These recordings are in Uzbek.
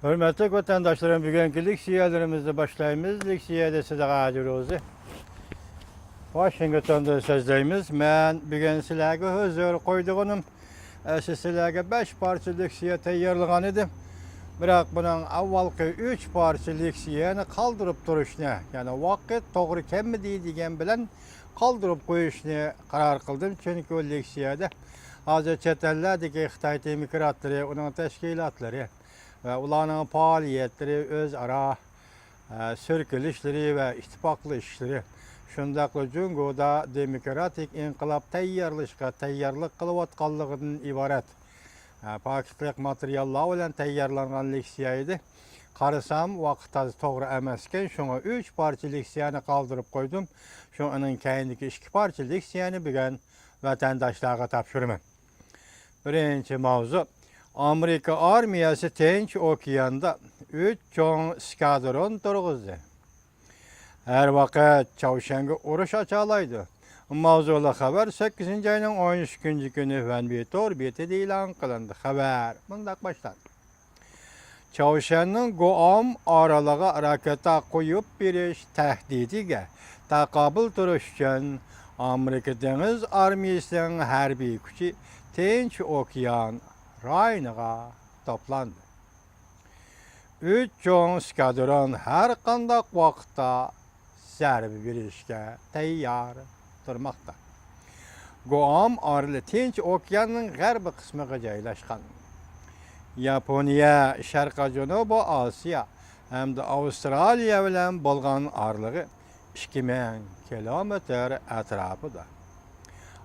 Hürmetli vatandaşlarım, bugünkü leksiyelerimizde başlayımız. Leksiyede size gacırızı. Washington'da sözleyimiz. Ben bugün sizlerge huzur koyduğunum. Sizlerge 5 parça leksiye tayyorlagan edim. Biroq bunun avvalki 3 parça leksiyeni kaldırıp duruşni, yani vakit to'g'ri kelmadi degan bilan kaldırıp qo'yishni qaror qildim. Chunki o leksiyada hozir chet ellardagi Xitoy demokratlari, uning tashkilotlari ve ularning faoliyatları, o'zaro sürkülüşleri ve ittifaqlı işleri, shundaqla Jungoda demokratik inqilab tayyorlik qilayotganligidan iborat paketlik materiallar bilan tayyorlangan leksiya edi. Qarasam vaqt to'g'ri emas ekan, shunga 3 parcha leksiyani qoldirib qo'ydim. Shuning keyingi 2 parcha leksiyani bugun vatandoshlarga topshiraman. Birinchi mavzu: Amerika armiyasi Tinch okeanda 3 cho'ng skadron turg'izdi. Her vaqt Chavshanga urush ochalaydi. Mavzuli xabar 8 ayning 13 kuni Vanvitor betida e'lon qilindi. Xabar bundoq boshlandi. Chavshanning Guam oralig'i raketa qo'yib berish tahdidiga taqobil turish uchun Amerika dengiz armiyasining harbiy kuchi Tinch okean rayoniga toplandı. 3 cho'ng skadron har qanday vaqtda zarba berishga tayyor turmoqda. Guam oroli Tinch okeanining g'arbiy qismiga joylashgan. Yaponiya, Sharqiy Janubiy Osiyo hamda Avstraliya bilan bo'lgan orlig'i 2000 kilometr atrofida.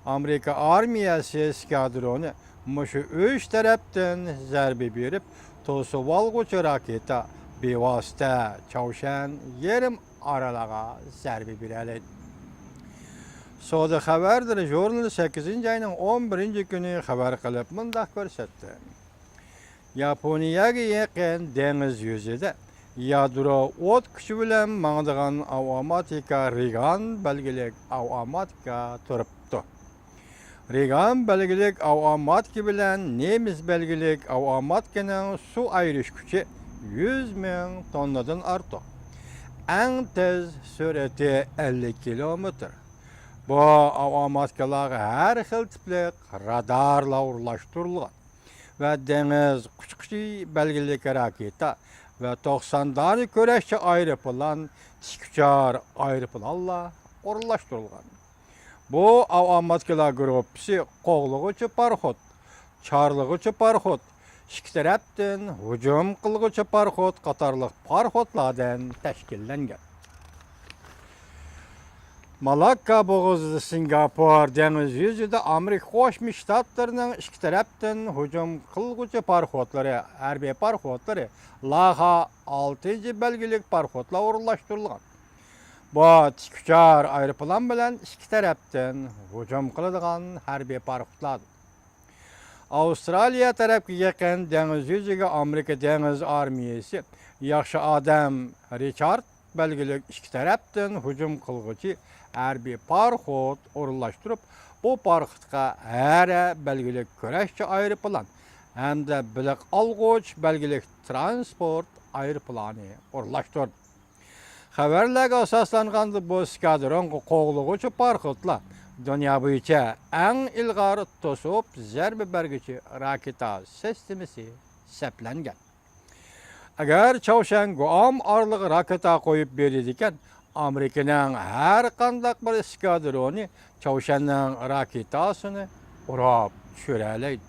Amerika armiyasi skadroni mushu 3 tarafdan zarba berib, to'sib olg'uchi raketa bevosita Chavshan yarim oraliga zarba beradi. Soda xabardir jurnal 8 ayning 11 kuni xabar qilib bundoq ko'rsatdi. Yaponiyaga yaqin dengiz yuzida yadro o't kuchi bilan mangdigan avtomatika Reagan belgilik avtomatika turibdi. Reagan belgilik avtomatika bilan Nemis belgilik avtomatikaning suv ayirish kuchi 100 ming tonnadan ortiq. Eng tez sur'ati 50 kilometr. Bu avtomatikalar har xil tipli radarlar o'rnashtirilgan ve deniz quchqichi belgilik raketa ve 90 tane kurashchi aeroplan, tikkuchar aeroplanlar o'rnashtirilgan. Bu avtomatikalar gruppasi qo'g'lig'uchi parxod, charlig'uchi parxod, ikki tarafdan hujum qilg'uchi parxod qatorliq parxodlardan tashkillangan. Malakka bo'g'izida Singapur dengiz yuzida Amerika Qo'shma Shtatlarining ikki tarafdan hujum qilg'uchi parxodlari, harbiy parxodlari, Laha 6 belgilik parxodlar o'rnashtirilgan. Bu tikkuchar aeroplan bilan ikki tarafdan hujum qiladigan harbiy parxodlar. Avstraliya tarafga yaqin dengiz yuziga Amerika dengiz armiyasi yaxshi odam Richard belgilik ikki tarafdan hujum qilg'uchi harbiy parxod o'rnashtirib, bu parxodga har belgilik kurashchi aeroplan hamda biliq olg'uch belgilik transport aeroplani o'rnashtirdi. Xabarlarga asoslanganda bu skadron qo'g'lig'uchi parxodlar dunyo bo'yicha eng ilg'ori to'sib zarba berguchi raketa sistemasi hisoblangan. Agar Chavshan Guam orlig'i raketa qo'yib berdi ekan, Amerikaning har qanday bir skadroni Chavshanning raketasini urib tushiralaydi.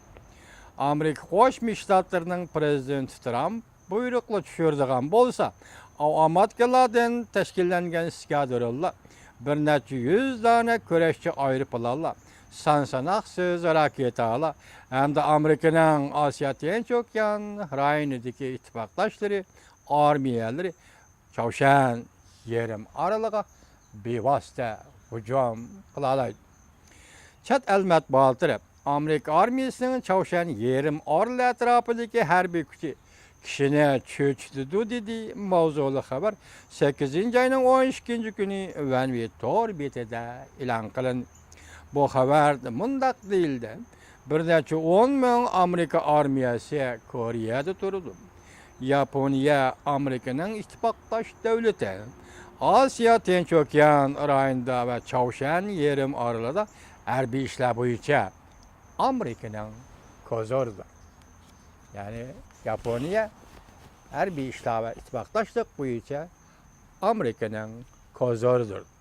Amerika Qo'shma Shtatlarining prezidenti Trump buyruqla tushirdigan bo'lsa, avtomatikalardan tashkillangan skadronlar bir necha 100 dona kurashchi aeroplanlar, son-sanoqsiz raketalar hamda Amerikaning Osiyo Tinch okean rayonidagi ittifoqdoshlari armiyalari Chavshan yarim oraliga bevosita hujum qilaoladi. Chet el matbuotlari Amerika armiyasining Chavshan yarim orali atrofidagi harbiy kuchi kishini cho'chitdi dedi mavzuli xabar 8 ayning 12 kuni Vanvitor betida e'lon qilindi. Bu xabarda mundoq deyildi: bir necha 10 ming Amerika armiyasi Koreyada turdi. Yaponiya Amerikanın ittifaqdaş devleti. Asiya Tinch Okean rayonunda ve Çavşan yerim aralarında hərbi işler boyunca Amerikanın kozordur. Yani Yaponiya hərbi işler ve ittifaqdaşlık boyunca Amerikanın kozordur.